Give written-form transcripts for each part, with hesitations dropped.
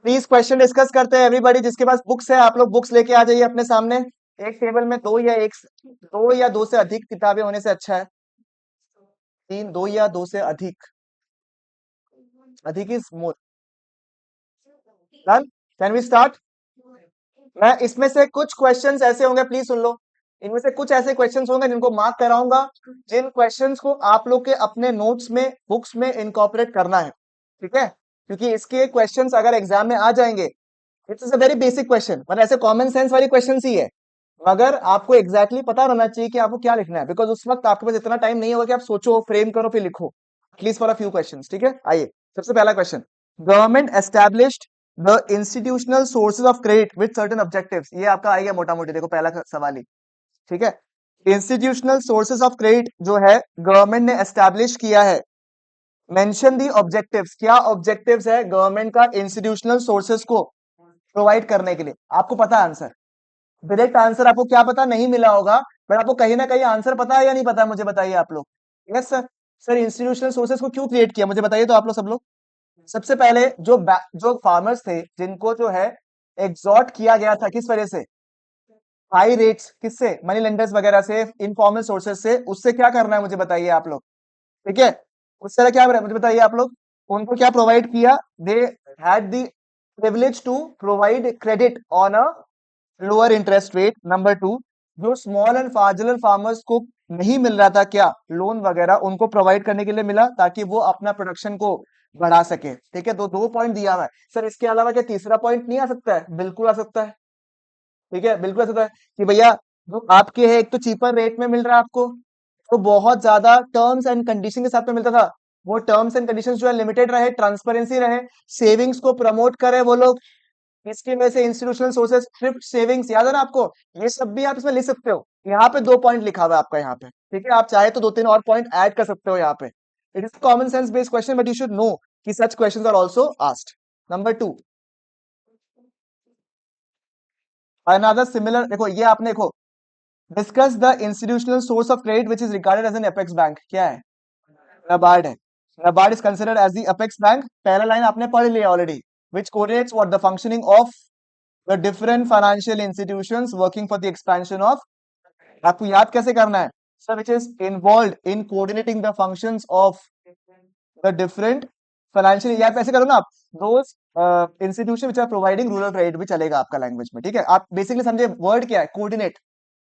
Please question discuss करते हैं everybody, जिसके पास बुक्स है आप लोग बुक्स लेके आ जाइए अपने सामने। एक टेबल में दो या दो से अधिक किताबें होने से अच्छा है। तीन, दो या दो से अधिक। अधिक is more. Done. Can we start? मैं इसमें से कुछ क्वेश्चंस ऐसे होंगे, प्लीज सुन लो। इनमें से कुछ ऐसे क्वेश्चंस होंगे जिनको मार्क कराऊंगा, जिन क्वेश्चंस को आप लोग के अपने नोट्स में बुक्स में इनकॉर्पोरेट करना है। ठीक है, क्योंकि इसके क्वेश्चंस अगर एग्जाम में आ जाएंगे, it's a very basic question, मतलब ऐसे कॉमन सेंस वाली क्वेश्चन ही है, मगर आपको एग्जैक्टली पता रहना चाहिए कि आपको क्या लिखना है, बिकॉज उस वक्त आपके पास इतना टाइम नहीं होगा कि आप सोचो, फ्रेम करो, फिर लिखो। At least for a few questions. ठीक है, आइए। सबसे पहला question. Government established the institutional sources of credit with certain objectives. ये आपका आएगा मोटा मोटी, देखो पहला सवाल ही। ठीक है, इंस्टीट्यूशनल सोर्सेज ऑफ क्रेडिट जो है गवर्नमेंट ने एस्टैब्लिश किया है। मेंशन दी ऑब्जेक्टिव्स, क्या ऑब्जेक्टिव्स है गवर्नमेंट का इंस्टीट्यूशनल सोर्सेज को प्रोवाइड करने के लिए? आपको पता है आंसर? डायरेक्ट आंसर आपको क्या पता नहीं मिला होगा, बट आपको कहीं ना कहीं आंसर पता है या नहीं पता है, मुझे बताइए आप लोग। Yes sir. Sir institutional sources को क्यों क्रिएट किया, मुझे बताइए तो आप लोग सब लोग। सबसे पहले जो फार्मर्स थे, जिनको जो है एग्जॉर्ट किया गया था, किस वजह से? हाई रेट्स, किससे? मनी लेंडर्स वगैरह से, इनफॉर्मल सोर्सेज से। उससे क्या करना है मुझे बताइए आप लोग। ठीक है, उस तरह क्या मुझे बताइए आप लोग। उनको क्या प्रोवाइड किया? They had the privilege to provide credit on a lower interest rate. Number two, जो स्मॉल एंड मार्जिनल फार्मर्स को नहीं मिल रहा था क्या लोन वगैरह, उनको प्रोवाइड करने के लिए मिला, ताकि वो अपना प्रोडक्शन को बढ़ा सके। ठीक है, तो दो पॉइंट दिया हुआ है। सर इसके अलावा क्या तीसरा पॉइंट नहीं आ सकता है? बिल्कुल आ सकता है। ठीक है, बिल्कुल आ सकता है कि भैया जो आपके है, एक तो चीपर रेट में मिल रहा है आपको, तो बहुत ज्यादा टर्म्स एंड कंडीशन के साथ में मिलता था। वो टर्म्स एंड कंडीशंस जो है लिमिटेड रहे, ट्रांसपेरेंसी रहे, सेविंग्स को प्रमोट करे वो लोग। इसकी वजह से इंस्टीट्यूशनल सोर्सेज, थ्रिफ्ट सेविंग्स, याद है ना आपको? ये सब भी आप इसमें लिख सकते हो। यहाँ पे दो पॉइंट लिखा हुआ है आपका यहाँ पे। ठीक है, आप चाहे तो दो तीन और पॉइंट ऐड कर सकते हो यहाँ पे। It is common sense based question, but you should know कि such questions are also asked. Number two, another similar, देखो ये आपने देखो, discuss the institutional source of credit which is regarded as an apex bank. क्या है? NABARD है। NABARD is considered as the apex bank। पहला line आपने पढ़ लिया already. which coordinates what the functioning of the different financial institutions working for the expansion of। आपको याद कैसे करना है? Sir which is involve in coordinating the functions of the different financial, या ऐसे करो ना आप, those institution which are providing rural credit भी चलेगा आपका लैंग्वेज में। ठीक है, आप बेसिकली समझे वर्ड क्या है, कोऑर्डिनेट।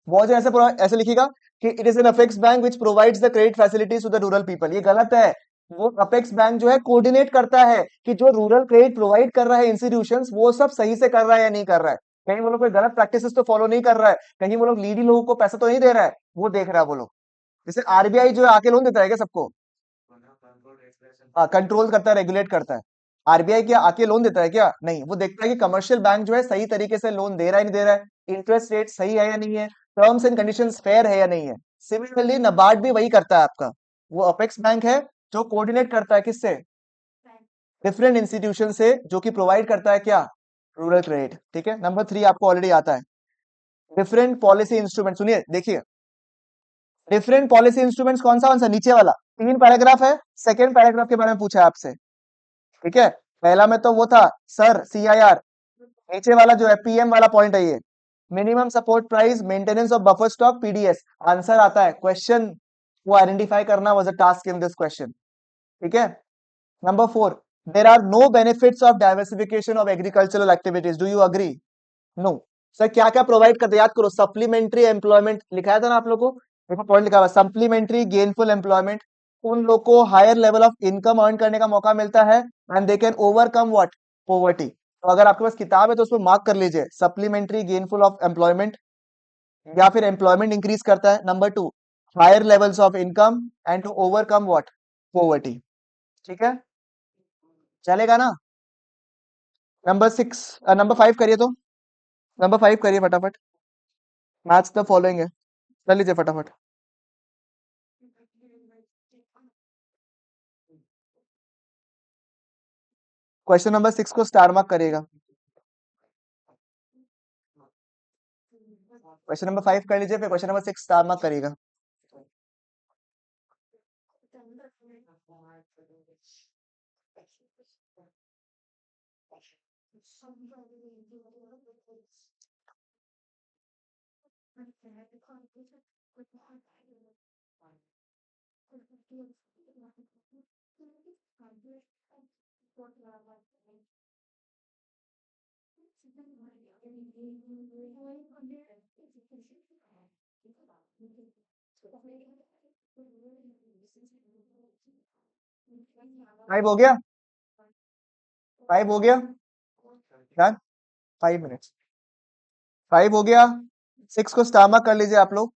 बहुत जो ऐसे ऐसे लिखेगा कि it is an apex bank which provides the credit facilities to the rural people, ये गलत है। वो अपेक्स बैंक जो है कोऑर्डिनेट करता है कि जो रूरल क्रेडिट प्रोवाइड कर रहा है इंस्टीट्यूशंस, वो सब सही से कर रहा है या नहीं कर रहा है। कहीं वो लोग कोई गलत प्रैक्टिसेस तो फॉलो नहीं कर रहा है, कहीं वो लोग लीडी लोगों को पैसा तो नहीं दे रहा है, वो देख रहा है वो लोग। जैसे आरबीआई जो है आके लोन देता है क्या सबको? हाँ, कंट्रोल करता है, रेगुलेट करता है। आरबीआई क्या आके लोन देता है क्या? नहीं, वो देखता है कि कमर्शियल बैंक जो है सही तरीके से लोन दे रहा है नहीं दे रहा है, इंटरेस्ट रेट सही है या नहीं है, टर्म्स एंड कंडीशंस फेयर है या नहीं है। सिमिलरली नबार्ड भी वही करता है आपका। वो अपेक्स बैंक है जो कोऑर्डिनेट करता है किससे? डिफरेंट इंस्टीट्यूशन से, जो कि प्रोवाइड करता है क्या? Rural credit. ठीक है, नंबर थ्री आपको ऑलरेडी आता है। डिफरेंट पॉलिसी इंस्ट्रूमेंट, सुनिए देखिए, डिफरेंट पॉलिसी इंस्ट्रूमेंट्स कौन सा नीचे वाला? तीन पैराग्राफ है, सेकेंड पैराग्राफ के बारे में पूछा है आपसे। ठीक है, पहला में तो वो था सर सीआईआर, नीचे वाला जो है पीएम वाला पॉइंट है ये, minimum support price, maintenance of buffer stock, PDS. Answer आता है, क्वेश्चन को आइडेंटिफाई करना was a task in this question. ठीक है, number four, there are no benefits of diversification of agricultural activities, do you agree? No. Sir क्या क्या provide करते, याद करो, सप्लीमेंट्री एम्प्लॉयमेंट लिखाया था ना आप लोगों को, देखो पॉइंट लिखा हुआ, सप्लीमेंट्री गेनफुल एम्प्लॉयमेंट, उन लोग को higher level of income earn करने का मौका मिलता है, and they can overcome what? Poverty. तो अगर आपके पास किताब है तो उसमें मार्क कर लीजिए, सप्लीमेंट्री गेनफुल ऑफ एम्प्लॉयमेंट, या फिर एम्प्लॉयमेंट इंक्रीज करता है। Number two, higher levels of income and to overcome what? Poverty. ठीक है, चलेगा ना? नंबर सिक्स, नंबर फाइव करिए तो, नंबर फाइव करिए फटाफट। मैथ्स द फॉलोइंग है, कर लीजिए फटाफट। क्वेश्चन नंबर सिक्स को स्टार मार्क करिएगा। क्वेश्चन नंबर फाइव कर लीजिए, फिर question number six star mark करिएगा। फाइव हो गया? फाइव हो गया? डन। 5 मिनट्स। फाइव हो गया? सिक्स को स्टार मार्क कर लीजिए आप लोग।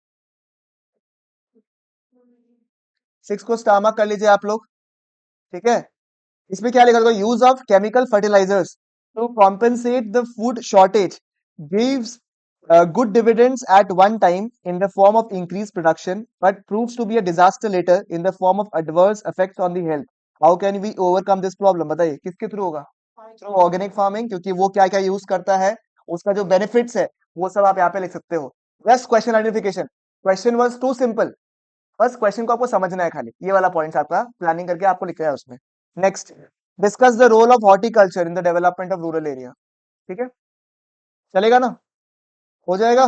सिक्स को स्टार मार्क कर लीजिए आप लोग। ठीक है। इसमें क्या लिखा था? Use of chemical fertilisers to compensate the food shortage gives good dividends at one time in the form of increased production, but proves to be a disaster later in the form of adverse effects on the health. How can we overcome this problem? बताइए किसके through होगा? Through organic farming, क्योंकि वो क्या क्या use करता है, उसका जो बेनिफिट्स है वो सब आप यहाँ पे लिख सकते हो। बस question identification. Question was too simple. बस क्वेश्चन को आपको समझना है, खाली ये वाला पॉइंट आपका प्लानिंग करके आपको लिखना है उसमें। Next, discuss the role of horticulture in the development of rural area. ठीक है, चलेगा ना? हो जाएगा।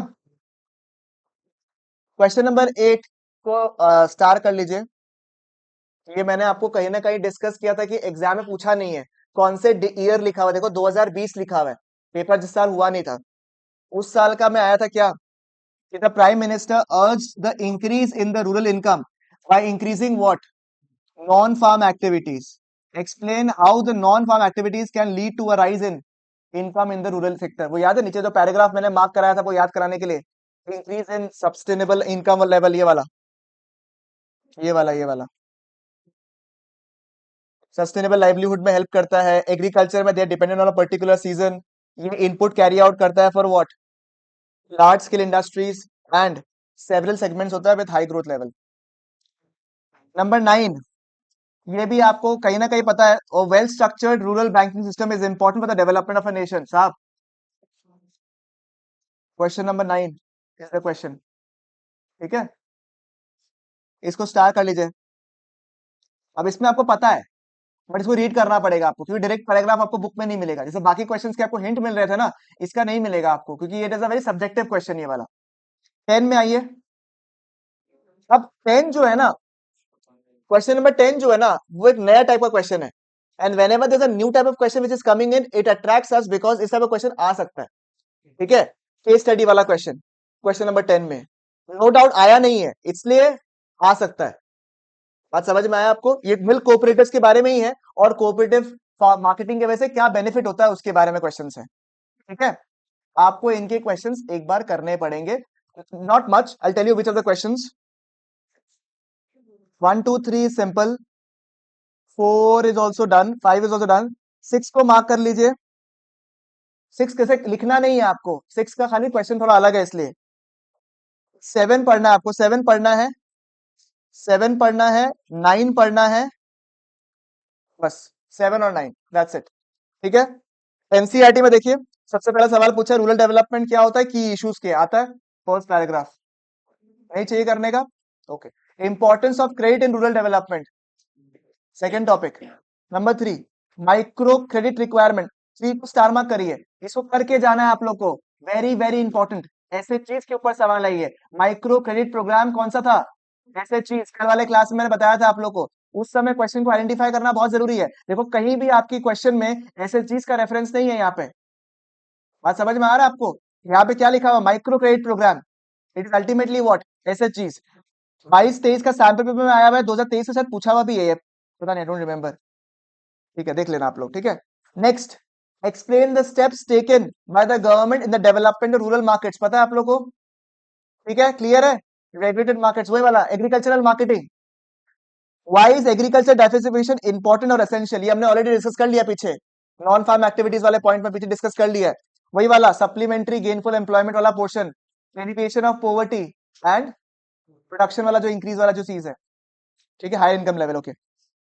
क्वेश्चन नंबर 8 को स्टार कर लीजिए। ये मैंने आपको कहीं ना कहीं डिस्कस किया था कि एग्जाम में पूछा नहीं है। कौन से ईयर लिखा हुआ है? देखो 2020 लिखा हुआ है। पेपर जिस साल हुआ नहीं था उस साल का मैं आया था क्या, कि the prime minister urge the increase in the rural income by increasing what? Non farm activities. Explain how the non farm activities can lead to a rise in income in the rural sector. वो याद है नीचे जो paragraph मैंने mark कराया था वो याद कराने के लिए? Increase in sustainable income level, ये वाला सस्टेनेबल लाइवलीहुड में हेल्प करता है। एग्रीकल्चर में they dependent on a particular season. ये इनपुट कैरी आउट करता है for what? Large scale industries and several segments होता है with high growth level. Number 9, ये भी आपको कहीं ना कहीं पता है, और well structured rural banking system is important for the development of a nation. साहब, question number 9 is the question. ठीक है, इसको स्टार कर लीजिए। अब इसमें आपको पता है, बट इसको रीड करना पड़ेगा आपको, क्योंकि डायरेक्ट पैराग्राफ आपको बुक में नहीं मिलेगा। जैसे बाकी क्वेश्चंस के आपको हिंट मिल रहे थे ना, इसका नहीं मिलेगा आपको, क्योंकि it is a very subjective question ये वाला। 10 में आइए। अब 10 जो है ना, क्वेश्चन नंबर 10 जो है ना, वो एक नया टाइप का क्वेश्चन है। And whenever there is a new type of question which is coming in, it attracts us, because इस टाइप ऑफ क्वेश्चन आ सकता है। ठीक है, केस स्टडी वाला क्वेश्चन क्वेश्चन नंबर 10 में नो डाउट आया नहीं है, इसलिए आ सकता है। बात समझ में आया आपको? ये मिल्क कोऑपरेटिव्स के बारे में ही है, और कोऑपरेटिव मार्केटिंग के वजह से क्या बेनिफिट होता है उसके बारे में क्वेश्चन है। ठीक है, आपको इनके क्वेश्चंस एक बार करने पड़ेंगे। Not much, I tell you which of the questions. 1 2 3 simple, 4 is also done, 5 is also done. 6 को मार्क कर लीजिए। 6 कैसे लिखना नहीं है आपको, 6 का खाली क्वेश्चन थोड़ा अलग है इसलिए। 7 पढ़ना है आपको, 7 पढ़ना है, 7 पढ़ना है, 9 पढ़ना है। बस 7 और 9, दैट्स इट। ठीक है, एनसीईआरटी में देखिए, सबसे पहला सवाल पूछा रूरल डेवलपमेंट क्या होता है, की इश्यूज क्या आता है, फर्स्ट पैराग्राफ। नहीं चाहिए करने का? Okay. Importance of credit in rural development, second topic. Number 3, micro credit requirement. 3 को स्टार मार्क करिए, इसको करके जाना है आप लोग को। वेरी वेरी इंपॉर्टेंट, ऐसे चीज के ऊपर सवाल आइए। माइक्रो क्रेडिट प्रोग्राम कौन सा था? ऐसे चीज कल वाले क्लास में मैंने बताया था आप लोग को। उस समय क्वेश्चन को आइडेंटिफाई करना बहुत जरूरी है। देखो कहीं भी आपकी क्वेश्चन में ऐसे चीज का रेफरेंस नहीं है यहाँ पे। बात समझ में आ रहा है आपको? यहाँ पे क्या लिखा हुआ? Micro credit programme. It is ultimately what? ऐसे चीज। 22-23 का सैंपल पेपर में आया हुआ है, 2023 से शायद पूछा हुआ भी है ये, पता नहीं, डोंट रिमेम्बर। ठीक है, देख लेना आप लोग। ठीक है, next, explain the steps taken by the government in the development of rural markets. पता है आप लोग को? ठीक है, क्लियर है? रेगुलेटेड मार्केट्स वही वाला, agricultural marketing. Why is agriculture diversification important और एसेंशियल? ये हमने ऑलरेडी डिस्कस कर लिया पीछे, नॉन फार्म एक्टिविटीज वाले पॉइंट में पीछे डिस्कस कर लिया है। वही वाला सप्लीमेंट्री गेनफुल एम्प्लॉयमेंट वाला portion, elimination of poverty and production वाला जो इंक्रीज वाला जो चीज है। ठीक है, high income level. Okay,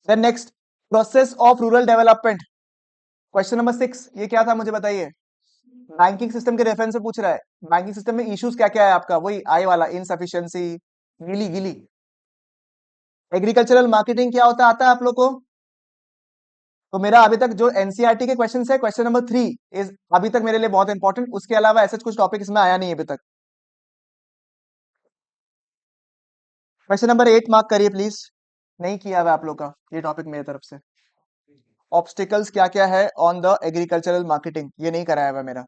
then next, process of rural development. Question number 6, ये क्या था मुझे बताइए? बैंकिंग सिस्टम के रेफरेंस से पूछ रहा है। बैंकिंग सिस्टम में इश्यूज क्या क्या है आपका? वही आई वाला, इनसफिशियंसी, गिली गिली। एग्रीकल्चरल मार्केटिंग क्या होता है, आता है आप लोग को? तो मेरा अभी तक जो एनसीईआरटी के क्वेश्चन है, क्वेश्चन नंबर 3 इज अभी तक मेरे लिए बहुत इंपॉर्टेंट। उसके अलावा ऐसा कुछ टॉपिक इसमें आया नहीं है अभी तक। क्वेश्चन नंबर 8 मार्क करिए प्लीज। नहीं किया हुआ आप लोग का ये टॉपिक मेरी तरफ से। ऑब्स्टिकल्स क्या क्या है ऑन द एग्रीकल्चरल मार्केटिंग, ये नहीं कराया हुआ मेरा।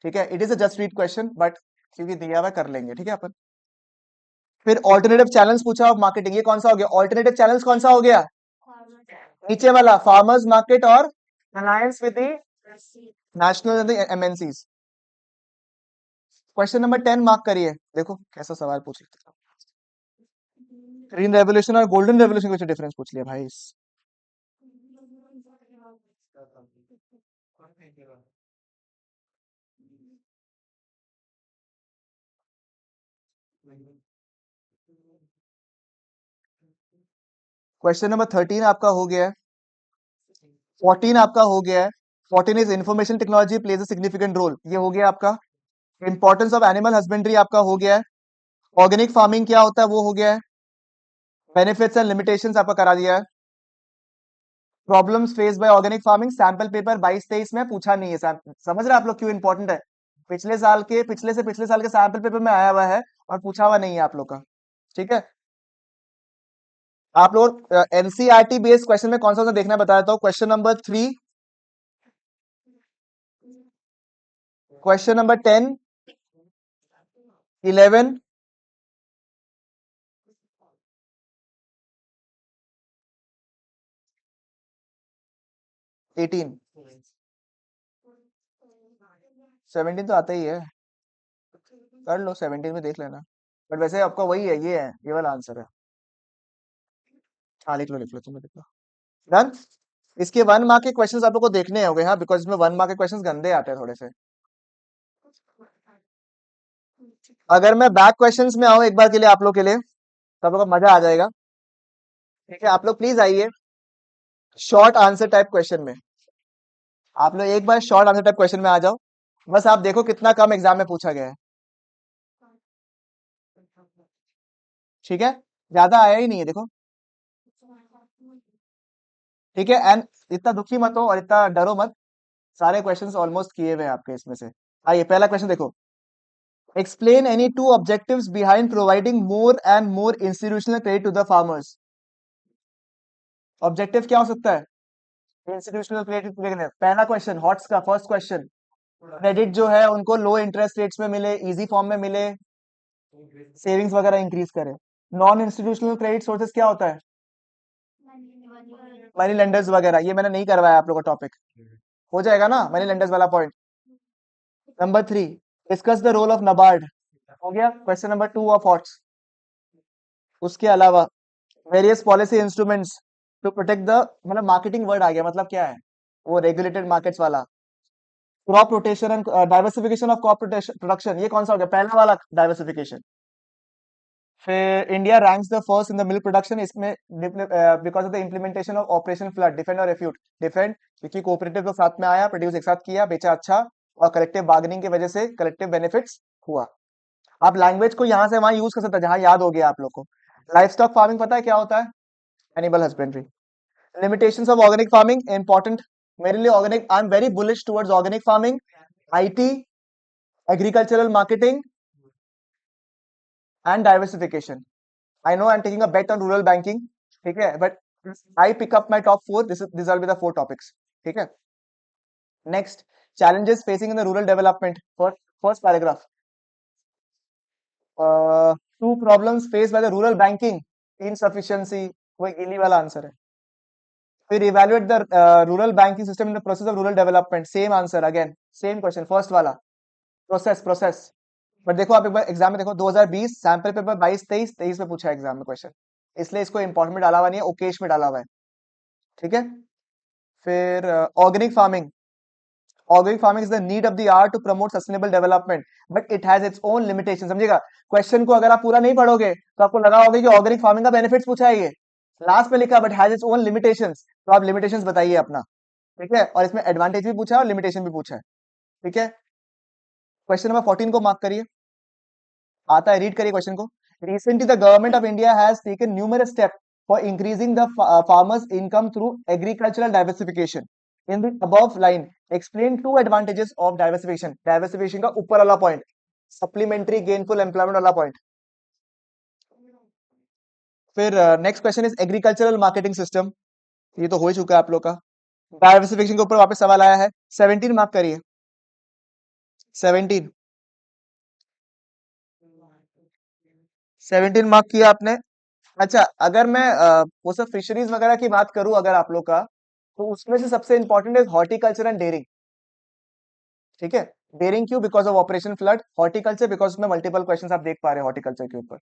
ठीक है, it is a just read question, but क्योंकि दिया हुआ कर लेंगे, ठीक है अपन। फिर ऑल्टरनेटिव चैनल्स पूछा ऑफ मार्केटिंग, ये कौन सा हो गया? ऑल्टरनेटिव चैनल्स कौन सा हो गया? नीचे वाला फार्मर्स मार्केट और alliance with the national MNCs. Question number 10 mark करिए। देखो कैसा सवाल पूछ लिया। ग्रीन रेवोल्यूशन और गोल्डन रेवोल्यूशन कुछ डिफरेंस पूछ लिया भाई। क्वेश्चन नंबर 13 आपका हो गया है। 14 आपका हो गया है। 14 is information technology plays a significant role, ये हो गया आपका। इंपॉर्टेंस ऑफ एनिमल हस्बेंड्री आपका हो गया है। ऑर्गेनिक फार्मिंग क्या होता है वो हो गया है। बेनिफिट्स एंड लिमिटेशंस आपका करा दिया है। Problems face by organic farming sample paper 22-23 में पूछा नहीं है। समझ रहे हैं आप लोग क्यों इंपॉर्टेंट है? पिछले साल के पिछले साल के सैंपल पेपर में आया हुआ है और पूछा हुआ नहीं है आप लोग का। ठीक है, आप लोग एनसीईआरटी बेस्ड क्वेश्चन में कौन सा देखना है बता देता हूँ। क्वेश्चन नंबर 3, क्वेश्चन नंबर 10, 11, 18, 17 तो आता ही है, कर लो 17 में देख लेना। बट वैसे आपका वही है, ये है, ये वाला आंसर है। हाँ लिख लो तुम्हें, लिख लो। डन। इसके 1 मार्क के क्वेश्चंस आप लोग को देखने होंगे, हाँ, बिकॉज इसमें 1 मार्क के क्वेश्चंस गंदे आते हैं थोड़े से। अगर मैं बैक क्वेश्चंस में आऊं एक बार के लिए आप लोग के लिए, तो आप लोग को मजा आ जाएगा। ठीक है, आप लोग प्लीज आइए शॉर्ट आंसर टाइप क्वेश्चन में। आप लोग एक बार शॉर्ट आंसर टाइप क्वेश्चन में आ जाओ। बस आप देखो कितना कम एग्जाम में पूछा गया है। ठीक है, ज्यादा आया ही नहीं है देखो। ठीक है, एंड इतना दुखी मत हो और इतना डरो मत। सारे क्वेश्चंस ऑलमोस्ट किए हुए हैं आपके इसमें से। आइए पहला क्वेश्चन देखो। Explain any two objectives behind providing more and more institutional credit to the farmers. Objective क्या हो सकता है? Institutional credit. पहला क्वेश्चन हॉट्स का फर्स्ट क्वेश्चन, क्रेडिट जो है उनको लो इंटरेस्ट रेट्स में मिले, इजी फॉर्म में मिले, सेविंग्स वगैरह इंक्रीज करे। नॉन इंस्टीट्यूशनल क्रेडिट सोर्सेस क्या होता है? मनी लेंडर्स वगैरह, ये मैंने नहीं करवाया आप लोगों का टॉपिक। हो जाएगा ना मनी लेंडर्स वाला point. Number 3, discuss the role of NABARD, हो गया क्वेश्चन नंबर 2 ऑफ हॉट्स। उसके अलावा various policy instruments to protect the, मतलब मार्केटिंग वर्ड आ गया, मतलब क्या है वो? रेगुलेटेड मार्केट्स वाला। Crop rotation and diversification of crop production, ये कौन सा हो गया? पहला वाला डाइवर्सिफिकेशन। फिर India ranks the first in the milk production, इसमें because of the implementation of operation flood. Defend और रेफ्यूट। डिफेंड क्योंकि कोऑपरेटिव तो साथ में आया, प्रोड्यूस एक साथ किया, बेचा अच्छा, और कलेक्टिव बार्गेनिंग की वजह से कलेक्टिव बेनिफिट्स हुआ। आप लैंग्वेज को यहाँ से वहां यूज कर सकते हैं जहां याद हो गया आप लोग को। लाइफ स्टॉक फार्मिंग पता है क्या होता है? Animal husbandry. Limitations of organic farming important मेरे लिए। Organic, I am very bullish towards organic farming, IT, agricultural marketing and diversification. I know I am taking a bet on rural banking, ठीक है, but I pick up my top 4, this are be the 4 topics. ठीक है, next, challenges facing in the rural development, first paragraph, two problems faced by the rural banking insufficiency, वो गिली वाला answer है। फिर evaluate the rural banking system in the process of rural development, same answer again, same question first वाला, process. But देखो आप एक बार exam में देखो, 2020 सैंपल पेपर 22-23 में पूछा एग्जाम में क्वेश्चन, इसलिए इसको इंपॉर्टेंट में डाला हुआ नहीं है, ओकेश में डाला हुआ है। ठीक है, फिर organic farming, organic farming is the need of the hour to promote sustainable development, but it has its own limitation. समझिएगा, क्वेश्चन को अगर आप पूरा नहीं पढ़ोगे तो आपको लगा होगा कि ऑर्गेनिक फार्मिंग का बेनिफिट्स पूछा है, ये लास्ट पे लिखा but has its own limitations, तो आप लिमिटेशंस बताइए अपना। ठीक है, और इसमें एडवांटेज भी पूछा है और लिमिटेशन भी पूछा है। ठीक है, क्वेश्चन नंबर 14 को मार्क करिए। आता है, रीड करिए क्वेश्चन को। Recently the government of India has taken numerous step, for increasing the farmers income through agricultural diversification. In the above line explain two advantages of diversification का ऊपर वाला point, supplementary gainful employment वाला point. फिर next question is agricultural marketing system, ये तो हो ही चुका है आप लोग का. डाइवर्सिफिकेशन के ऊपर वापस सवाल आया है. 17 मार्क करिए. 17 17 मार्क किया आपने. अच्छा, अगर मैं वो सब फिशरीज वगैरह की बात करूं अगर आप लोग का, तो उसमें से सबसे इंपॉर्टेंट है हॉर्टिकल्चर एंड डेयरिंग. ठीक है, डेयरिंग क्यों? Because of operation flood. Horticulture because में मल्टीपल क्वेश्चंस आप देख पा रहे हैं हॉर्टिकल्चर के ऊपर.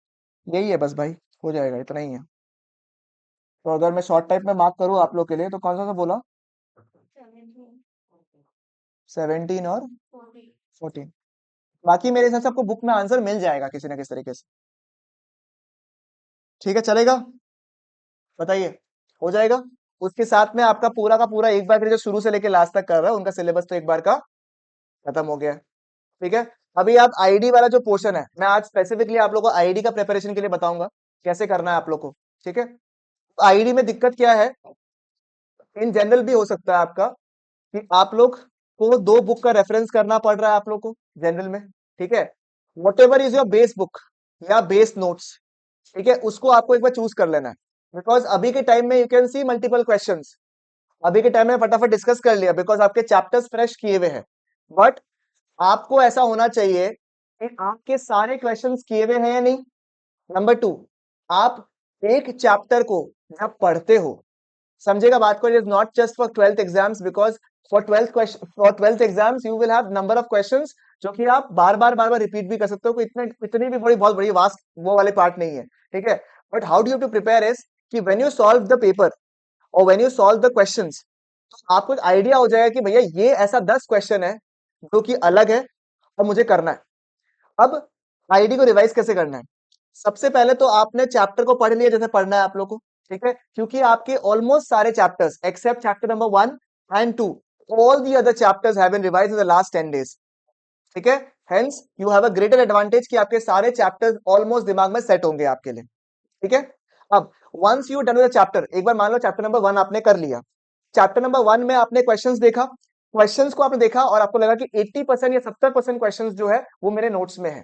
यही है बस भाई, हो जाएगा, इतना ही है. तो अगर मैं शॉर्ट टाइप में मार्क करूं आप लोग के लिए तो कौन सा बोला? 17 और 14. बाकी मेरे हिसाब से आपको बुक में आंसर मिल जाएगा किसी ना किसी तरीके से. ठीक है, चलेगा? बताइए, हो जाएगा? उसके साथ में आपका पूरा का पूरा एक बार फिर जो शुरू से लेके लास्ट तक कर रहा है उनका सिलेबस तो एक बार का खत्म हो गया है. ठीक है, अभी आप आईडी वाला जो पोर्शन है, मैं आज स्पेसिफिकली आप लोगों को आईडी का प्रिपरेशन के लिए बताऊंगा कैसे करना है आप लोग को. ठीक है, आईडी में दिक्कत क्या है, इन जनरल भी हो सकता है आपका कि आप लोग को दो बुक का रेफरेंस करना पड़ रहा है आप लोग को जनरल में. ठीक है, what ever is your base book या बेस नोट्स, ठीक है, उसको आपको एक बार चूज कर लेना है. बिकॉज अभी के टाइम में you can see multiple questions. अभी के टाइम में फटाफट डिस्कस कर लिया बिकॉज आपके चैप्टर्स फ्रेश किए हुए हैं. बट आपको ऐसा होना चाहिए कि आपके सारे क्वेश्चंस किए हुए हैं या नहीं. नंबर टू, आप एक चैप्टर को जब पढ़ते हो, समझेगा बात को, it is not just for 12th exams because for 12th exams you will have number of questions जो कि आप बार बार रिपीट भी कर सकते हो. इतनी भी बहुत बड़ी वास्ट वो वाले पार्ट नहीं है. ठीक है, but how do you to prepare is कि when you solve the paper और when you solve the questions, तो आपको एक आइडिया हो जाएगा कि भैया ये ऐसा 10 क्वेश्चन है जो कि अलग है और मुझे करना है. अब आईडी को रिवाइज कैसे करना है? सबसे पहले तो आपने चैप्टर को पढ़ लिया जैसे पढ़ना है आप लोग को. ठीक है, क्योंकि आपके ऑलमोस्ट सारे chapters except chapter number 1 and 2, all the other chapters have been revised in the last 10 days. ठीक है, hence you have a greater advantage कि आपके सारे चैप्टर्स ऑलमोस्ट दिमाग में सेट होंगे आपके लिए. ठीक है, अब once you done with the chapter, एक बार मान लो चैप्टर नंबर 1 आपने कर लिया. चैप्टर नंबर 1 में आपने क्वेश्चंस देखा, क्वेश्चंस को आपने देखा और आपको लगा कि 80% या 70% क्वेश्चंस जो है वो मेरे नोट्स में है.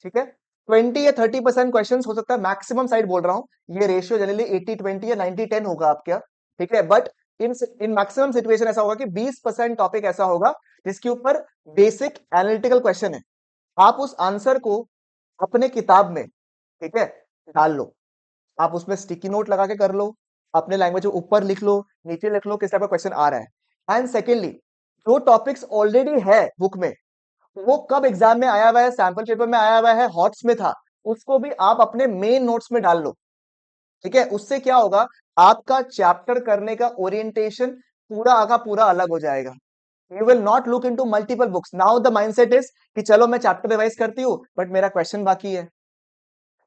ठीक है, 20 या 30% क्वेश्चंस हो सकता है, मैक्सिमम साइड बोल रहा हूं, ये रेशियो जनरली 80-20 या 90-10 होगा आपका. ठीक है, बट इन मैक्सिमम सिचुएशन ऐसा होगा कि 20% टॉपिक ऐसा होगा जिसके ऊपर बेसिक एनालिटिकल क्वेश्चन है. आप उस आंसर को अपने किताब में, ठीक है, डाल लो. आप उसमें स्टिकी नोट लगा के कर लो, अपने लैंग्वेज में ऊपर लिख लो, नीचे लिख लो किस टाइप का क्वेश्चन आ रहा है. एंड सेकेंडली, जो टॉपिक्स ऑलरेडी है बुक में, वो कब एग्जाम में आया हुआ है, सैंपल पेपर में आया हुआ है, हॉट्स में था, उसको भी आप अपने मेन नोट्स में डाल लो. ठीक है, उससे क्या होगा, आपका चैप्टर करने का ओरिएंटेशन पूरा का पूरा अलग हो जाएगा. You will not look into multiple books. Now the mindset is कि चलो मैं चैप्टर रिवाइज करती हूँ बट मेरा क्वेश्चन बाकी है,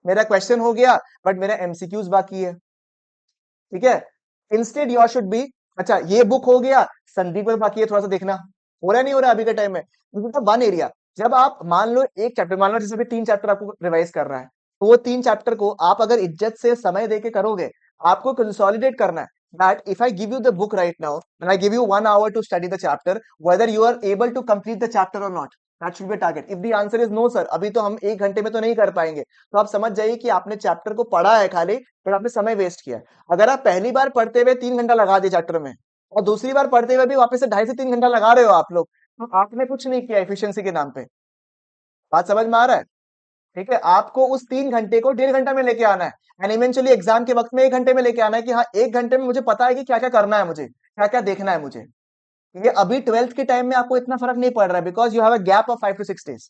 मेरा क्वेश्चन हो गया बट मेरा एमसीक्यूज बाकी है. ठीक है, इंस्टेड योर शुड बी, अच्छा ये बुक हो गया, संदीप पर बाकी है थोड़ा सा देखना, हो रहा नहीं हो रहा अभी के टाइम में. वन एरिया, जब आप मान लो एक चैप्टर, मान लो जैसे अभी 3 चैप्टर आपको रिवाइज कर रहा है, तो वो 3 चैप्टर को आप अगर इज्जत से समय देके करोगे, आपको कंसोलिडेट करना है. that if I give you the book right now and I give you 1 hour to study the chapter, whether you are able to complete the chapter or not, that should be a target. If the answer is no sir, अभी तो हम 1 घंटे में तो नहीं कर पाएंगे, तो आप समझ जाइए कि आपने चैप्टर को पढ़ा है खाली, पर आपने समय वेस्ट किया है. अगर आप पहली बार पढ़ते हुए 3 घंटा लगा दिए चैप्टर में और दूसरी बार पढ़ते हुए भी वापस से 2.5 से 3 घंटा लगा रहे हो आप लोग, तो आपने कुछ नहीं किया एफिशिएंसी के नाम पे. बात समझ में आ रहा है? ठीक है, आपको उस 3 घंटे को 1.5 घंटा में लेके आना है एंड इवेंचुअली एग्जाम के वक्त में 1 घंटे में लेके आना है कि हाँ 1 घंटे में मुझे पता है कि क्या क्या करना है, मुझे क्या क्या देखना है मुझे. ये अभी 12th के टाइम में आपको इतना फर्क नहीं पड़ रहा है because you have a gap of 5 to 6 days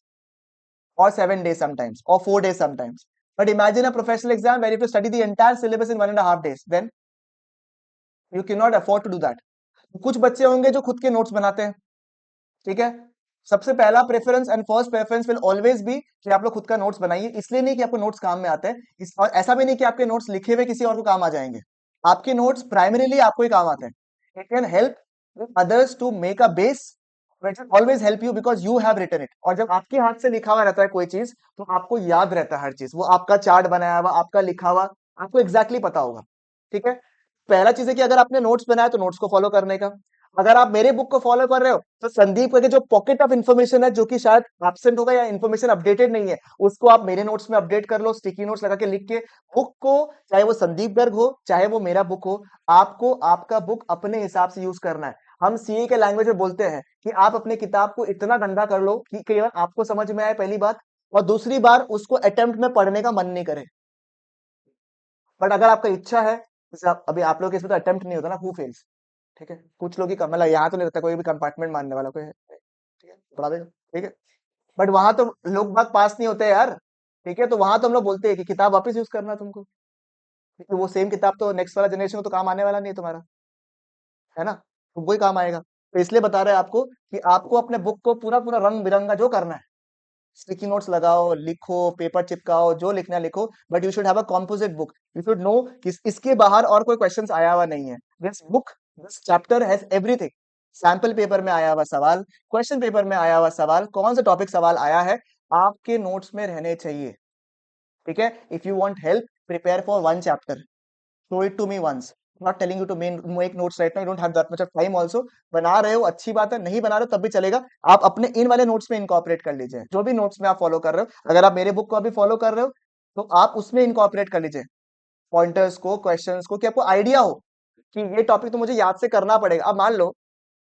or 7 days sometimes or 4 days sometimes. But imagine a professional exam where you have to study the entire syllabus in 1.5 days. Then you cannot afford to do that. कुछ बच्चे होंगे जो खुद के notes बनाते हैं. ठीक है, सबसे पहला preference and first preference will always be कि आप लोग खुद का नोट्स बनाइए. इसलिए नहीं कि आपको नोट्स काम में आते हैं, और ऐसा भी नहीं कि आपके नोट्स लिखे हुए किसी और को काम आ जाएंगे. आपके नोट्स प्राइमरीली आपको ही काम आते हैं. It can help others to make a base which will always help you because you have written it. और जब आपके हाथ से लिखा हुआ रहता है कोई चीज, तो आपको याद रहता है हर चीज, वो आपका चार्ट बनाया हुआ, आपका लिखा हुआ, आपको एग्जैक्टली पता होगा. ठीक है। पहला चीज है कि अगर आपने नोट्स बनाया तो नोट्स को फॉलो करने का। अगर आप मेरे बुक को फॉलो कर रहे हो तो संदीप के जो पॉकेट ऑफ इन्फॉर्मेशन है जो कि शायद एब्सेंट होगा या इन्फॉर्मेशन अपडेटेड नहीं है, उसको आप मेरे नोट्स में अपडेट कर लो, स्टिकी नोट्स लगा के लिख के बुक को, चाहे वो संदीप गर्ग हो चाहे वो मेरा बुक हो, आपको आपका बुक अपने हिसाब से यूज करना है। हम सीए के लैंग्वेज में बोलते हैं कि आप अपने किताब को इतना गंदा कर लो कि केवल आपको समझ में आए, पहली बात, और दूसरी बार उसको अटेम्प्ट में पढ़ने का मन नहीं करे। बट अगर आपका इच्छा है, जैसे अभी आप लोग के इसमें तो अटेम्प्ट नहीं होता ना, हु फेल्स, ठीक है, कुछ लोग ही मतलब यहाँ तो नहीं रहता कोई भी कंपार्टमेंट मानने वाला कोई है, ठीक है, पढ़ा देगा, ठीक है। बट वहां तो लोग बाग पास नहीं होते यार, ठीक है, तो वहां तो हम लोग बोलते हैं कि किताब वापस यूज करना तुमको, क्योंकि वो सेम किताब तो नेक्स्ट वाला जनरेशन को तो काम आने वाला नहीं है तुम्हारा, है ना, तो वही काम आएगा। तो इसलिए बता रहे हैं आपको कि आपको अपने बुक को पूरा पूरा रंग बिरंगा जो करना है, स्टिकी नोट्स लगाओ, लिखो, पेपर चिपकाओ, जो लिखना है लिखो, but you should have a composite book. You should know कि इसके बाहर और कोई क्वेश्चंस आया हुआ नहीं है। This book, this chapter has everything. Sample paper में आया हुआ सवाल, क्वेश्चन पेपर में आया हुआ सवाल, कौन सा टॉपिक सवाल आया है, आपके नोट्स में रहने चाहिए, ठीक है। If you want help, prepare for one chapter, show it to me once, not telling you to make notes right now, you don't have that much of time also। बना रहे हो अच्छी बात है, नहीं बना रहे हो तब भी चलेगा, आप अपने इन वाले नोट्स में इनकॉर्पोरेट कर लीजिए, जो भी नोट्स में आप फॉलो कर रहे हो। अगर आप मेरे बुक को अभी फॉलो कर रहे हो तो आप उसमें इनकॉर्पोरेट कर लीजिए पॉइंटर्स को, क्वेश्चंस को, कि आपको आइडिया हो कि ये टॉपिक तो मुझे याद से करना पड़ेगा। अब मान लो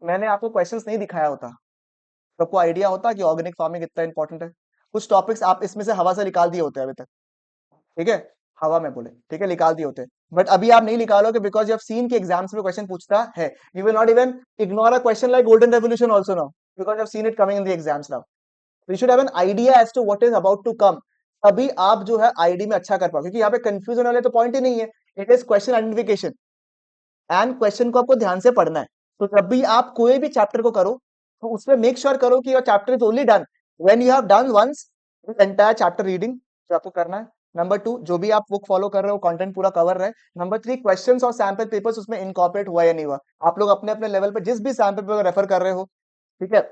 मैंने आपको क्वेश्चंस नहीं दिखाया होता तो आपको आइडिया होता कि ऑर्गेनिक फार्मिंग इतना इंपॉर्टेंट है। कुछ टॉपिक्स आप इसमें से हवा से निकाल दिए होते हैं अभी तक, ठीक है, हवा में बोले, ठीक है, निकाल दिए होते, बट अभी आप नहीं निकालोगे बिकॉज यू हैव सीन कि एग्जाम्स में क्वेश्चन पूछता है। You will not even ignore a question like golden revolution also now, because you have seen it coming in the exams now. You should have an idea as to what is about to come, तभी आप जो है ID में अच्छा कर पाओ, क्योंकि यहाँ पे कंफ्यूजन वाले तो पॉइंट ही नहीं है। It is question identification and question को आपको ध्यान से पढ़ना है। तो जब भी आप कोई भी चैप्टर को करो तो उसमें मेक श्योर करो कि your chapter is only done when you have done once entire chapter reading, जो आपको करना है। नंबर टू, जो भी आप बुक फॉलो कर रहे हो कंटेंट पूरा कवर रहे। नंबर थ्री, क्वेश्चंस और सैंपल पेपर्स उसमें इनकॉर्पोरेट हुआ या नहीं हुआ। आप लोग अपने अपने लेवल पे जिस भी सैंपल पेपर रेफर कर रहे हो, ठीक है,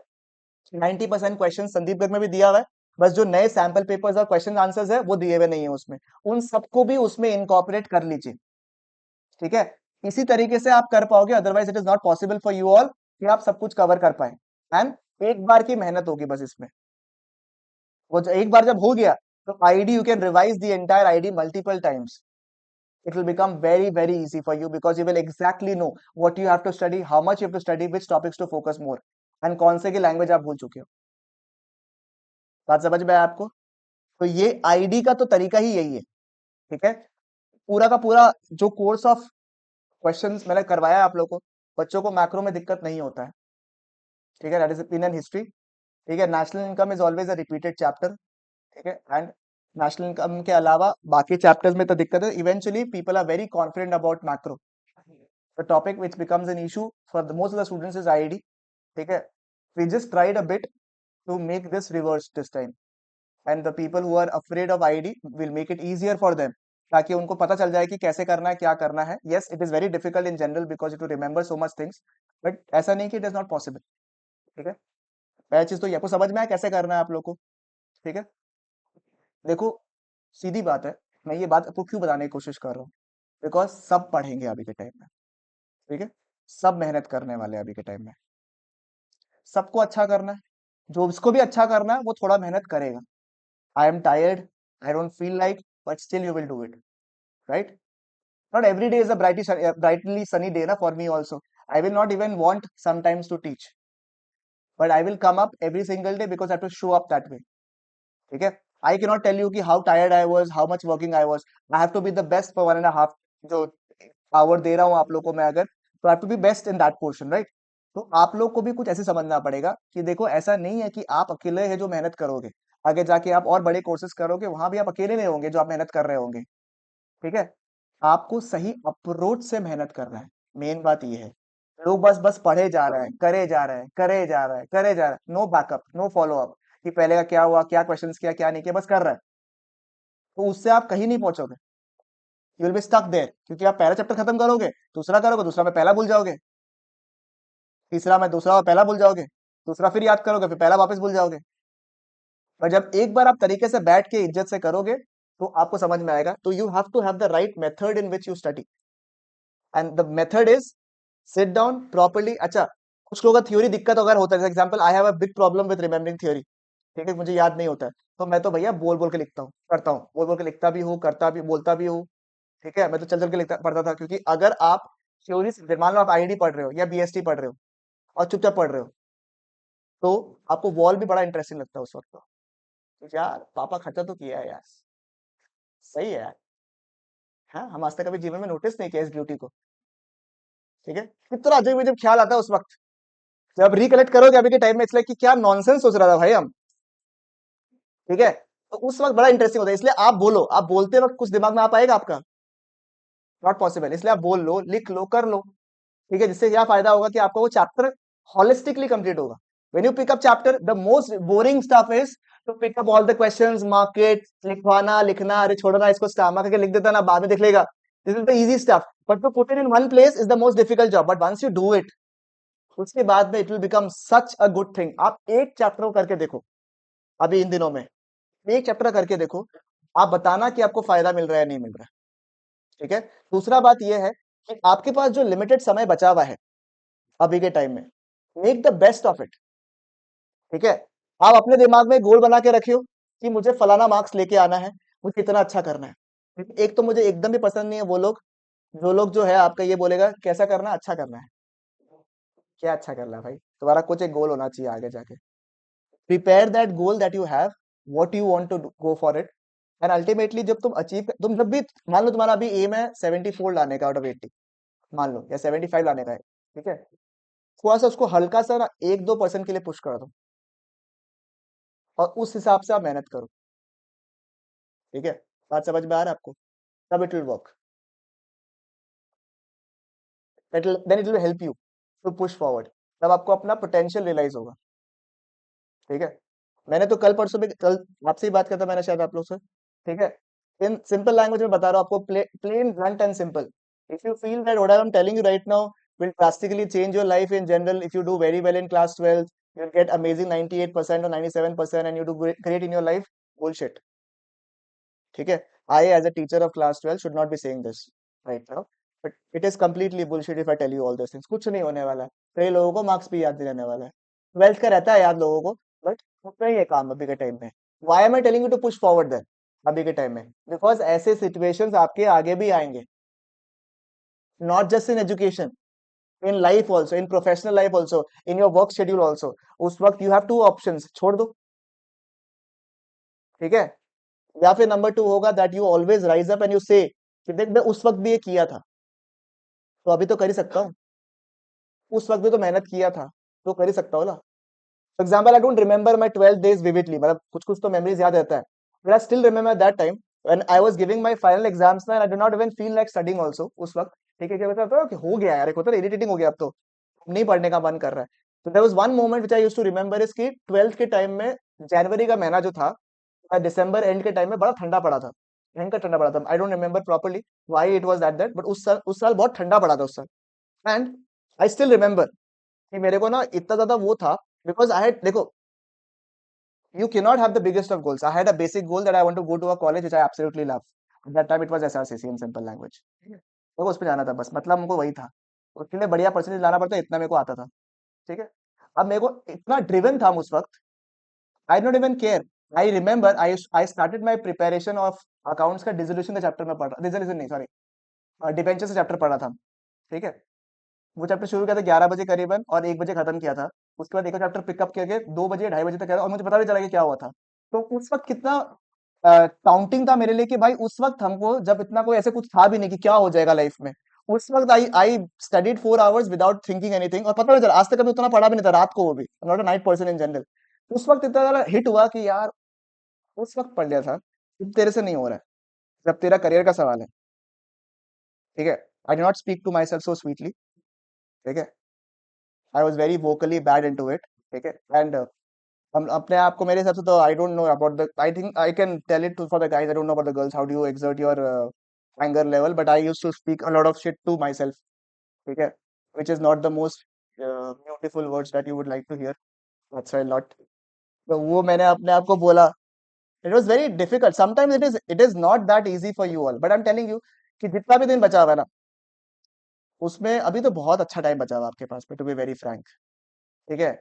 90% क्वेश्चन संदीप गर्ग में भी दिया हुआ है, बस जो नए सैंपल पेपर्स और क्वेश्चन आंसर्स है वो दिए हुए नहीं है उसमें, उन सबको भी उसमें इनकॉर्पोरेट कर लीजिए, ठीक है। इसी तरीके से आप कर पाओगे, otherwise it is not possible for you all कि आप सब कुछ कवर कर पाए। एंड एक बार की मेहनत होगी बस इसमें, वो एक बार जब हो गया तो ID you can revise the entire ID multiple times. It will become very very easy for you because you will exactly know what you have to study, how much you have to study, which topics to focus more, and कौन से की language आप भूल चुके हो। बात समझ में आया आपको? तो ये आईडी का तो तरीका ही यही है, ठीक है। पूरा का पूरा जो कोर्स ऑफ क्वेश्चंस मैंने करवाया है आप लोगों को, बच्चों को मैक्रो में दिक्कत नहीं होता है, ठीक है। दैट इज इन हिस्ट्री, ठीक है। National income is always a repeated chapter, ठीक है। एंड नेशनल इनकम के अलावा बाकी चैप्टर्स में तो दिक्कत है, eventually people are very confident about macro. The topic which becomes an issue for the most of the students is ID, ठीक है। We just tried a bit to make this reverse this time, and the people who are afraid of ID will make it easier for them, ताकि उनको पता चल जाए कि कैसे करना है, क्या करना है। Yes, it is very difficult in general because you to remember so much things, but ऐसा नहीं कि इट इज नॉट पॉसिबल, ठीक है। पहली चीज तो ये आपको समझ में आया कैसे करना है आप लोग को, ठीक है। देखो, सीधी बात है, मैं ये बात आपको क्यों बताने की कोशिश कर रहा हूँ, बिकॉज सब पढ़ेंगे अभी के टाइम में, ठीक है, सब मेहनत करने वाले हैं अभी के टाइम में, सबको अच्छा करना है, जो उसको भी अच्छा करना है वो थोड़ा मेहनत करेगा। I am tired, I don't feel like, but still you will do it, right. Not every day is a brightly sunny day na, for me also. I will not even want sometimes to teach, but I will come up every single day because I have to show up that way. ठीक है? I cannot tell you कि how tired I was, how much working I was. I have to be the best for 1.5 जो hour दे रहा हूँ आप लोग को मैं अगर, तो I have to be best in that portion, right? तो आप लोग को भी कुछ ऐसे समझना पड़ेगा कि देखो ऐसा नहीं है कि आप अकेले है जो मेहनत करोगे, आगे जाके आप और बड़े कोर्सेज करोगे वहां भी आप अकेले नहीं होंगे जो आप मेहनत कर रहे होंगे, ठीक है। आपको सही अप्रोच से मेहनत करना है, मेन बात ये है। लोग बस बस पढ़े जा रहे हैं, करे जा रहे हैं, करे जा रहे हैं, करे जा रहे हैं, no backup, no follow up कि पहले का क्या हुआ, क्या क्वेश्चंस किया, क्या नहीं किया, बस कर रहे हैं, तो उससे आप कहीं नहीं पहुंचोगे। You will be stuck there, क्योंकि आप पहला चैप्टर खत्म करोगे, दूसरा करोगे, दूसरा में पहला भूल जाओगे, तीसरा में दूसरा और पहला भूल जाओगे, दूसरा फिर याद करोगे, फिर पहला वापस भूल जाओगे। पर जब एक बार आप तरीके से बैठ के इज्जत से करोगे तो आपको समझ में आएगा। तो you have to have the right method in which you study, and the method is sit down properly. अच्छा, कुछ लोगों का थ्योरी दिक्कत अगर होता है, जैसे example I have a big problem with remembering theory. ठीक है, मुझे याद नहीं होता है, तो मैं तो भैया बोल बोल के लिखता हूँ, करता हूँ, बोल बोल के लिखता भी हूँ, करता भी, बोलता भी हूँ. ठीक है, मैं तो चल चल के लिखता पढ़ता था, क्योंकि अगर आप थ्योरी, मान लो आप आईआईटी पढ़ रहे हो या बीएसटी पढ़ रहे हो और चुपचाप पढ़ रहे हो, तो आपको वॉल भी बड़ा इंटरेस्टिंग लगता है उस वक्त. तो यार पापा खर्चा तो किया है यार, सही है यार. हाँ, हम आज तक कभी जीवन में नोटिस नहीं किया इस ब्यूटी को. ठीक है, कितना अजब अजब ख्याल आता है उस वक्त, जब रिकलेक्ट करोगे अभी के टाइम में, इसलिए कि क्या नॉनसेंस सोच रहा था भाई हम. ठीक है, तो उस वक्त बड़ा इंटरेस्टिंग होता है, इसलिए आप बोलो, आप बोलते वक्त कुछ दिमाग में आ पाएगा आपका? Not possible. इसलिए आप बोल लो, लिख लो, कर लो. ठीक है, जिससे क्या फायदा होगा कि आपका वो चैप्टर होलिस्टिकली कंप्लीट होगा. When you pick up chapter, the most boring stuff is to pick up all the questions, market, लिखवाना, लिखना, अरे छोड़ो ना, इसको स्टामा करके लिख देता ना, बाद में देख लेगा. This is the easy stuff, but to put it in one place is the most difficult job. But once you do it, उसके बाद में it will become such a good thing. आप एक चैप्टर को करके देखो अभी इन दिनों में, एक चैप्टर करके देखो, आप बताना कि आपको फायदा मिल रहा है नहीं मिल रहा है. ठीक है, दूसरा बात यह है कि आपके पास जो लिमिटेड समय बचा हुआ है अभी के टाइम में, make the best of it. ठीक है, आप अपने दिमाग में गोल बना के रखियो कि मुझे फलाना मार्क्स लेके आना है, मुझे इतना अच्छा करना है. एक तो मुझे एकदम भी पसंद नहीं है वो लोग, जो लोग जो है आपका ये बोलेगा कैसा करना है, अच्छा करना है. क्या अच्छा करना है भाई? तुम्हारा कुछ एक गोल होना चाहिए आगे जाके. Prepare that goal that you have, what you want to go for it. And ultimately जब तुम अचीव, तुम जब भी, मान लो तुम्हारा अभी एम है 74 लाने का आउट ऑफ 80, मान लो, या 75 लाने का है. ठीक है, थोड़ा सा उसको हल्का सा ना 1-2% के लिए पुश कर दो, और उस हिसाब से आप मेहनत करो. ठीक है, बात समझ में आ रहा है आपको? तब it will work, then it will help you to push forward. तब आपको अपना पोटेंशियल रियलाइज होगा. ठीक है, मैंने तो कल परसों भी, कल आपसे ही बात करता मैंने शायद आप लोग से. ठीक है, इन सिंपल लैंग्वेज में बता रहा हूँ आपको, plain blunt and simple. If you feel that what I am telling you right now will drastically change your life in general, if you do very well in class 12, you'll get amazing 98% or 97% and you do great in your life, bullshit. ठीक है, I as a teacher of class 12 should not be saying this right now, but it is completely bullshit if I tell you all those things. कुछ नहीं होने वाला है, कई लोगों को मार्क्स भी याद नहीं रहने वाला है. 12th का रहता है याद लोगों को, बट उतना ही है काम अभी के टाइम में. Why am I telling you to push forward then अभी के टाइम में? Because ऐसे situations आपके आगे भी आएंगे, not just in education, in life also, in professional life also, in your work schedule also. उस वक्त you have two options, छोड़ दो. ठीक है, या फिर नंबर 2 होगा that you always rise up and you say कि देख मैं उस वक्त भी ये किया था, तो अभी तो कर ही सकता हूँ. उस वक्त भी तो मेहनत किया था, तो कर ही सकता हूँ ना. For example, I don't remember my 12 days vividly, मतलब कुछ कुछ तो मेमोरीज याद रहता है, but I still remember that time when I was giving my final exams ना, I do not even feel like studying also उस वक्त. ठीक है, क्या बताता हूँ कि हो गया यार, एक होता है इरिटेटिंग हो गया, अब तो नहीं पढ़ने का मन कर रहा है. तो there was one moment which I used to remember is कि 12th के टाइम में, जनवरी का महीना जो था, दिसंबर एंड के टाइम में बड़ा ठंडा पड़ा था, भयंकर ठंडा पड़ा था. आई don't remember properly why it was that, but उस साल बहुत ठंडा पड़ा था उस साल. एंड आई स्टिल रिमेंबर कि मेरे को ना इतना ज्यादा वो था, बिकॉज आई हैड, देखो, you cannot have the biggest of goals. I had a basic goal that I want to go to a college which I absolutely love. At that time it was SRCC in simple language. मेरे को उस पे जाना था बस, मतलब हमको वही था. उसके लिए बढ़िया परसेंटेज लाना पड़ता, इतना मेरे को आता था. ठीक है, अब मेरे को इतना ड्रिवन था उस वक्त, I don't even care. I remember I started my preparation of accounts का डिसोल्यूशन का चैप्टर में पढ़ रहा, डिसोल्यूशन नहीं, सॉरी, डिबेंचर से चैप्टर पढ़ा था. ठीक है, वो चैप्टर शुरू किया था 11 बजे करीबन, और 1 बजे खत्म किया था. उसके बाद एक और चैप्टर पिकअप करके 2 बजे 2:30 बजे तक किया था, और मुझे पता भी चला कि क्या हुआ था. तो उस वक्त कितना काउंटिंग था मेरे लिए कि भाई उस वक्त हमको, जब इतना कोई ऐसे कुछ था भी नहीं कि क्या हो जाएगा लाइफ में, उस वक्त I I studied 4 hours without thinking anything, और पता नहीं चला, आज तक कभी उतना पढ़ा भी नहीं था रात को, वो भी not a night person in general. उस वक्त इतना ज्यादा हिट हुआ कि यार उस वक्त पढ़ लिया था, अब तेरे से नहीं हो रहा है, जब तेरा करियर का सवाल है. ठीक है, I do not speak to myself so sweetly. ठीक है, I was very vocally bad into it. ठीक है, एंड हम अपने आप को, मेरे हिसाब से तो I don't know about the, I think I can tell it for the guys, I don't know about the girls, how do you exert your anger level, but I used to speak a lot of shit to myself. ठीक है, which is not the most beautiful words that you would like to hear. That's why lot. तो वो मैंने अपने आप को बोला. It was very difficult. Sometimes it is not that easy for you all. But I'm telling you कि जितना भी दिन बचा हुआ है ना, उसमें अभी तो बहुत अच्छा टाइम बचा हुआ है आपके पास में, टू बी वेरी फ्रैंक। ठीक है,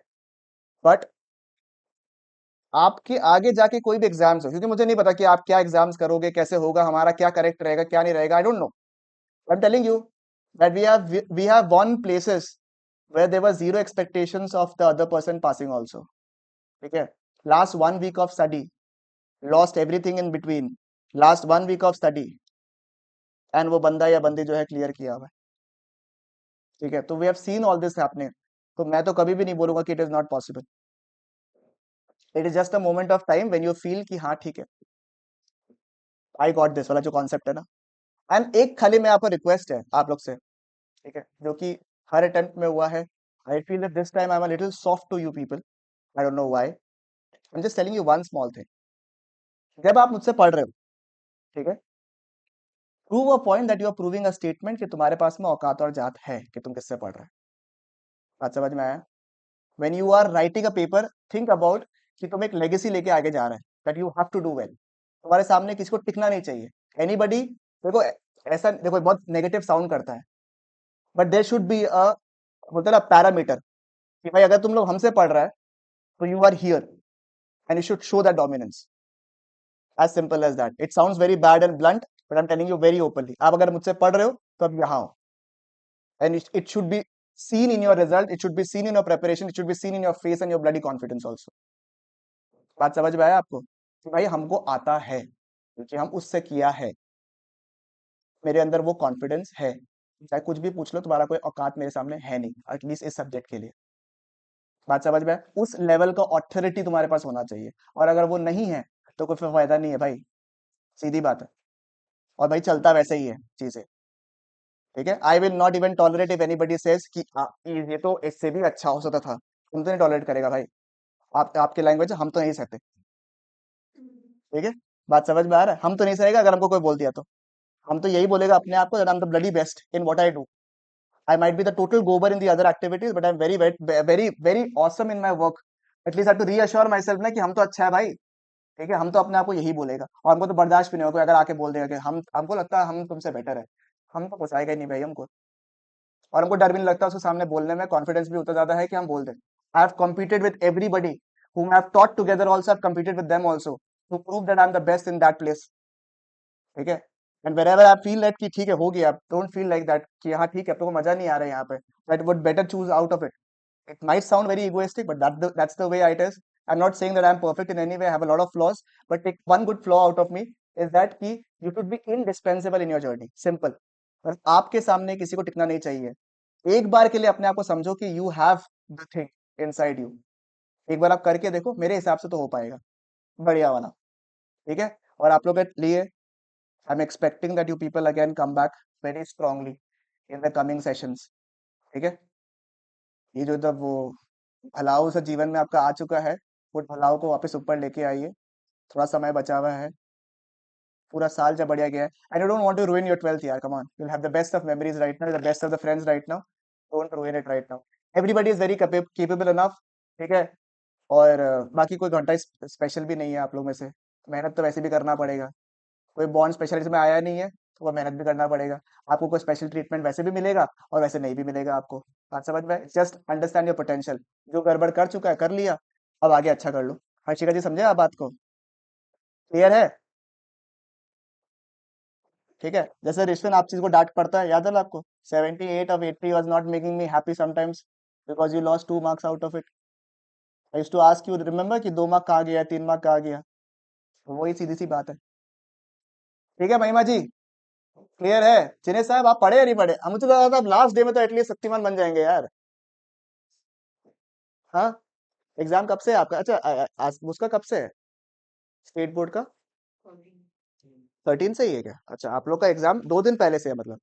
बट आपके आगे जाके कोई भी एग्जाम्स हो, क्योंकि मुझे नहीं पता कि आप क्या एग्जाम्स करोगे, कैसे होगा, हमारा क्या करेक्ट रहेगा क्या नहीं रहेगा, I don't know. I am telling you that we have one places where there were zero expectations of the other person passing also. ठीक है, last 1 week of study, lost everything in between, last 1 week of study, and वो बंदा या बंदी जो है clear किया हुआ है। ठीक है, तो we have seen all this happening. तो मैं तो कभी भी नहीं बोलूंगा कि it is not possible. It is just a moment of time when you feel कि हाँ ठीक है, आई गॉट दिस वाला जो कॉन्सेप्ट है ना। एंड एक खाली मैं आपको रिक्वेस्ट है आप लोग से, ठीक है, जो कि हर अटेम्प्ट में हुआ है। I feel that this time I am a little soft to you people, I don't know why. I am just telling you one small thing. जब आप मुझसे पढ़ रहे हो, ठीक है, prove a point that you are proving a statement कि तुम्हारे पास में औकात और जात है कि तुम किससे पढ़ रहे हो। बात समझ में आया? When you are writing a paper, think about कि तुम एक लेगेसी लेके आगे जा रहे हैं, that you have to do well. तुम्हारे सामने किसी को टिकना नहीं चाहिए, एनीबडी। देखो, ऐसा देखो बहुत नेगेटिव साउंड करता है, but there should be a, होता है ना, पैरामीटर, कि भाई अगर तुम लोग हमसे पढ़ रहा है तो you are here and you should show that dominance. As simple as that. It sounds very bad and blunt, but I am telling you very openly, आप अगर मुझसे पढ़ रहे हो तो अब यहाँ हो, and it should be seen in your result, it should be seen in your preparation, it should be seen in your face and your bloody confidence also। बात समझ में आया आपको कि भाई हमको आता है क्योंकि हम उससे किया है, मेरे अंदर वो कॉन्फिडेंस है, चाहे कुछ भी पूछ लो, तुम्हारा कोई औकात मेरे सामने है नहीं, एटलीस्ट इस सब्जेक्ट के लिए। बात समझ में आया? उस लेवल का ऑथोरिटी तुम्हारे पास होना चाहिए, और अगर वो नहीं है तो कोई फिर फायदा नहीं है भाई, सीधी बात है। और भाई चलता वैसे ही है चीजें। ठीक है, I will not even tolerate if anybody says कि ये तो इससे भी अच्छा हो सकता था, तुम तो नहीं टॉलरेट करेगा भाई। आप आपके लैंग्वेज हम तो नहीं सहते। ठीक है, बात समझ में आ रहा है? हम तो नहीं सहेगा अगर हमको कोई बोल दिया तो। हम तो यही बोलेगा अपने आप को, that I am the bloody best in what I do. I might be the total गोबर in the other activities, but I am very very very awesome in my work. At least I have to reassure myself ना कि हम तो अच्छा है भाई। ठीक है, हम तो अपने आप को यही बोलेगा, और हमको तो बर्दाश्त भी नहीं होगा कोई अगर आके बोल देगा कि हम, हमको लगता है हम तुमसे बेटर है। हम तो कुछ आएगा ही नहीं भाई हमको, और हमको डर भी नहीं लगता उसके सामने बोलने में, कॉन्फिडेंस भी उतना ज्यादा है कि हम बोल दें। I have competed with everybody whom I have taught together, also I've competed with them also to prove that I'm the best in that place। ठीक है, and wherever I feel that कि ठीक है हो गया, don't feel like that कि हाँ ठीक है अब तो मजा नहीं आ रहा है यहाँ पे, that would better choose out of it। It might sound very egoistic, but that's the way it is। I'm not saying that I'm perfect in any way, I have a lot of flaws, but take one good flaw out of me is that कि you should be indispensable in your journey, simple। बस आपके सामने किसी को टिकना नहीं चाहिए। एक बार के लिए अपने आप को समझो कि you have the thing inside you. एक बार आप करके देखो, मेरे हिसाब से तो हो पाएगा, बढ़िया वाला। ठीक है, और आप लोग के लिए I am expecting that you people again come back very strongly in the coming sessions. ठीक है, ये जो जब वो भलाव सा जीवन में आपका आ चुका है, वो भलाव को वापस ऊपर लेके आइए। थोड़ा समय बचा हुआ है, पूरा साल जब बढ़िया गया है, and you don't want to ruin your 12th यार, come on, you'll have the best of memories right now, the best of the friends right now, don't ruin it right now। everybody is very capable enough। ठीक है, और बाकी कोई घंटा special भी नहीं है आप लोग में से, मेहनत तो वैसे भी करना पड़ेगा। कोई बॉन्ड स्पेशलिस्ट में आया नहीं है तो वो मेहनत भी करना पड़ेगा। आपको कोई स्पेशल ट्रीटमेंट वैसे भी मिलेगा और वैसे नहीं भी मिलेगा आपको। बात समझ में? जस्ट अंडरस्टैंड योर पोटेंशियल, जो गड़बड़ कर चुका है कर लिया, अब आगे अच्छा कर लो। हर्षिका जी समझे आप बात को? क्लियर है? ठीक है, जैसे ऋषवन आप चीज को डांट पड़ता है, याद है ना आपको? 78 of 80 was not making me happy sometimes because you lost 2 marks out of it. I used to ask you, remember कि 2 mark कहाँ गया, 3 mark कहाँ गया? तो वही सीधी सी बात है। ठीक है महिमा जी, क्लियर है? जिन्हें साहब आप पढ़े या नहीं पढ़े? मुझे तो लगा था लास्ट डे में तो एटलीस्ट शक्तिमान बन जाएंगे यार। हाँ, एग्जाम कब से है आपका? अच्छा उसका कब से है, स्टेट बोर्ड का? 13 से ही है क्या? अच्छा, आप लोग का एग्जाम 2 दिन पहले से है मतलब।